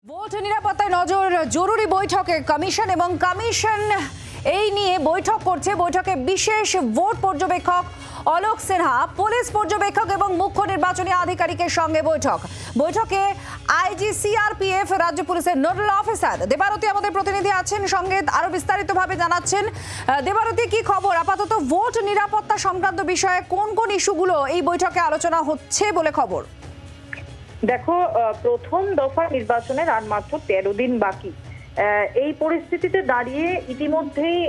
Vote নিরাপত্তায় নজর, জরুরি বৈঠকে কমিশন এবং কমিশন এই নিয়ে বৈঠক করছে। বৈঠকে বিশেষ ভোট পর্যবেক্ষক অলোক সিনহা, পুলিশ পর্যবেক্ষক এবং মুখ্য নির্বাচনী আধিকারিকের সঙ্গে বৈঠকে আইজি সিআরপিএফ, রাজ্য পুলিশের নোডাল অফিসার দেবারতী আমাদের প্রতিনিধি আছেন সঙ্গে, আরো বিস্তারিতভাবে জানাচ্ছেন। দেবারতী, কি খবর? আপাতত ভোট নিরাপত্তা সংক্রান্ত বিষয়ে কোন কোন ইস্যুগুলো এই বৈঠকে আলোচনা হচ্ছে বলে খবর? দেখো, প্রথম দফা নির্বাচনের আর মাত্র 13 দিন বাকি। এই পরিস্থিতিতে দাঁড়িয়ে ইতিমধ্যেই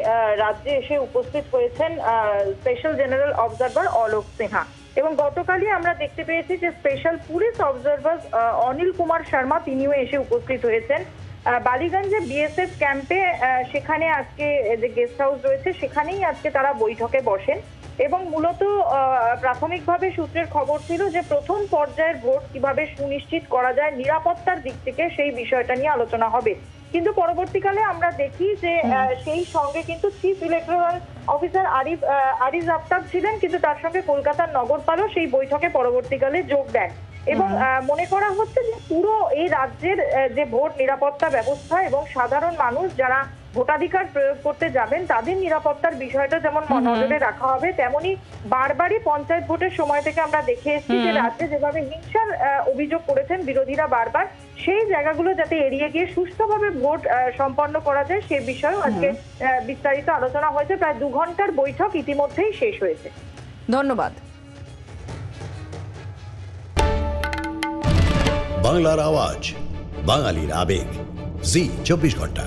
রাজ্যে এসে উপস্থিত হয়েছেন special general observer Alok Sinha, এবং গতকালই আমরা দেখতে পেয়েছি যে special police observer Anil Kumar Sharma তিনিও এসে উপস্থিত হয়েছেন বালিগঞ্জে বিএসএফ ক্যাম্পে। সেখানে আজকে যে গেস্ট হাউস রয়েছে সেখানেই আজকে তারা বৈঠকে বসেন, এবং মূলত প্রাথমিকভাবে সূত্রের খবর ছিল যে প্রথম পর্যায়ের ভোট কিভাবে সুনিশ্চিত করা যায় নিরাপত্তার দিক থেকে সেই বিষয়টা নিয়ে আলোচনা হবে। কিন্তু পরবর্তীকালে আমরা দেখি যে সেই সঙ্গে কিন্তু chief electoral officer Ariz Aftab ছিলেন, কিন্তু তার সঙ্গে কলকাতার নগরপালও সেই বৈঠকে পরবর্তীকালে যোগ দেন। এবং মনে করা হচ্ছে যে পুরো এই রাজ্যের যে ভোট নিরাপত্তা ব্যবস্থা এবং সাধারণ মানুষ যারা ভোটাধিকার প্রয়োগ করতে যাবেন তাদের নিরাপত্তার বিষয়টা যেমন নজরে রাখা হবে, তেমনি বারবারই পঞ্চায়েত ভোটের সময় থেকে আমরা দেখে এসেছি যে রাজ্যে যেভাবে হিংসার অভিযোগ করেছেন বিরোধীরা বারবার, সেই জায়গাগুলো যাতে এড়িয়ে গিয়ে সুষ্ঠুভাবে ভোট সম্পন্ন করা যায় সে বিষয়েও আজকে বিস্তারিত আলোচনা হয়েছে। প্রায় 2 ঘন্টার বৈঠক ইতিমধ্যেই শেষ হয়েছে। ধন্যবাদ। বাংলার আওয়াজ, বাঙালির আবেগ, জি 24 ঘন্টা।